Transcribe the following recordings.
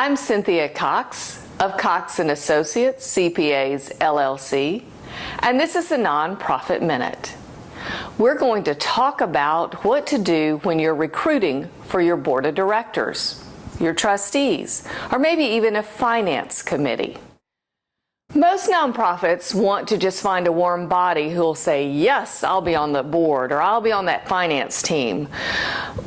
I'm Cynthia Cox of Cox & Associates, CPAs, LLC, and this is the Nonprofit Minute. We're going to talk about what to do when you're recruiting for your board of directors, your trustees, or maybe even a finance committee. Most nonprofits want to just find a warm body who will say, yes, I'll be on the board or I'll be on that finance team.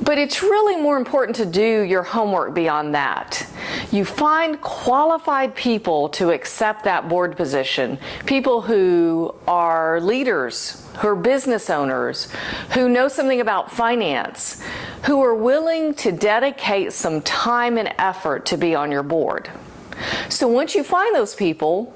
But it's really more important to do your homework beyond that. You find qualified people to accept that board position, people who are leaders, who are business owners, who know something about finance, who are willing to dedicate some time and effort to be on your board. So once you find those people,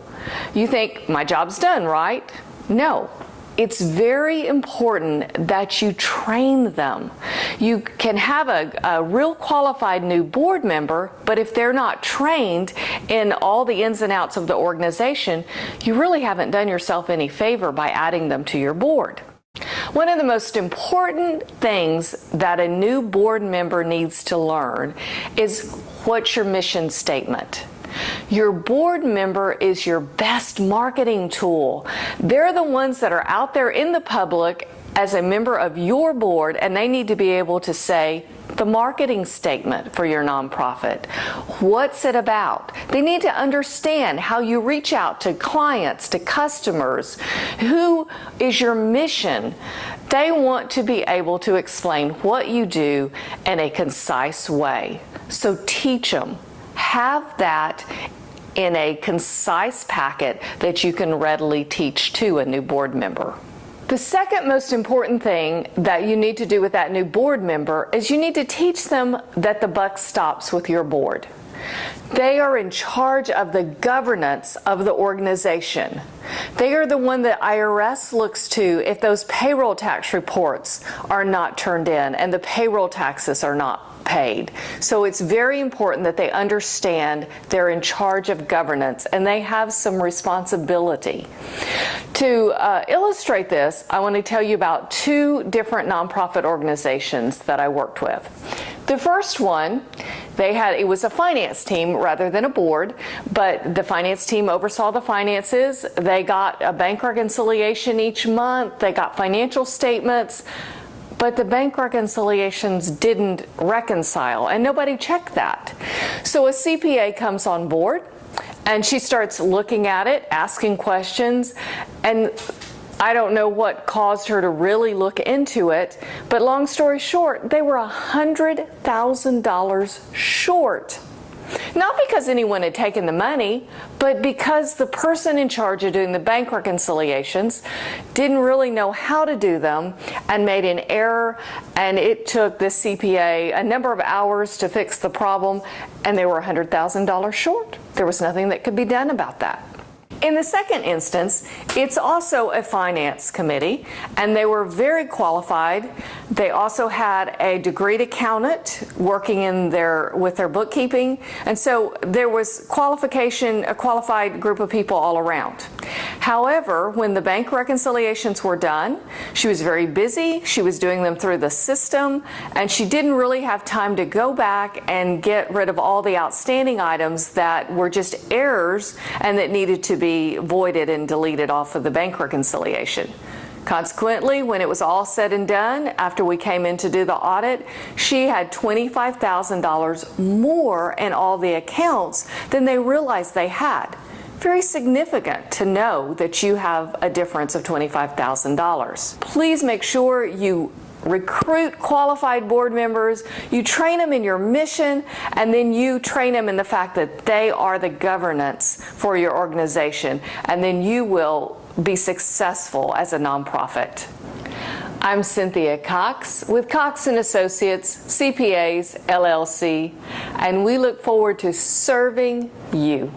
you think, my job's done, right? No. It's very important that you train them. You can have a real qualified new board member, but if they're not trained in all the ins and outs of the organization, you really haven't done yourself any favor by adding them to your board. One of the most important things that a new board member needs to learn is what's your mission statement. Your board member is your best marketing tool. They're the ones that are out there in the public as a member of your board, and they need to be able to say the marketing statement for your nonprofit. What's it about? They need to understand how you reach out to clients, to customers. Who is your mission? They want to be able to explain what you do in a concise way. So teach them. Have that in a concise packet that you can readily teach to a new board member. The second most important thing that you need to do with that new board member is you need to teach them that the buck stops with your board. They are in charge of the governance of the organization. They are the one that IRS looks to if those payroll tax reports are not turned in and the payroll taxes are not paid. So it's very important that they understand they're in charge of governance and they have some responsibility. To illustrate this, I want to tell you about two different nonprofit organizations that I worked with. The first one, it was a finance team rather than a board, but the finance team oversaw the finances. They got a bank reconciliation each month. They got financial statements. But the bank reconciliations didn't reconcile, and nobody checked that. So a CPA comes on board, and she starts looking at it, asking questions, and I don't know what caused her to really look into it, but long story short, they were $100,000 short. Not because anyone had taken the money, but because the person in charge of doing the bank reconciliations didn't really know how to do them and made an error, and it took the CPA a number of hours to fix the problem, and they were $100,000 short. There was nothing that could be done about that. In the second instance, it's also a finance committee, and they were very qualified. They also had a degreed accountant working with their bookkeeping, and so there was a qualified group of people all around. However, when the bank reconciliations were done, she was very busy. She was doing them through the system, and she didn't really have time to go back and get rid of all the outstanding items that were just errors and that needed to be voided and deleted off of the bank reconciliation. Consequently, when it was all said and done, after we came in to do the audit, she had $25,000 more in all the accounts than they realized they had. Very significant to know that you have a difference of $25,000. Please make sure you recruit qualified board members, you train them in your mission, and then you train them in the fact that they are the governance for your organization, and then you will be successful as a nonprofit. I'm Cynthia Cox with Cox & Associates, CPAs, LLC, and we look forward to serving you.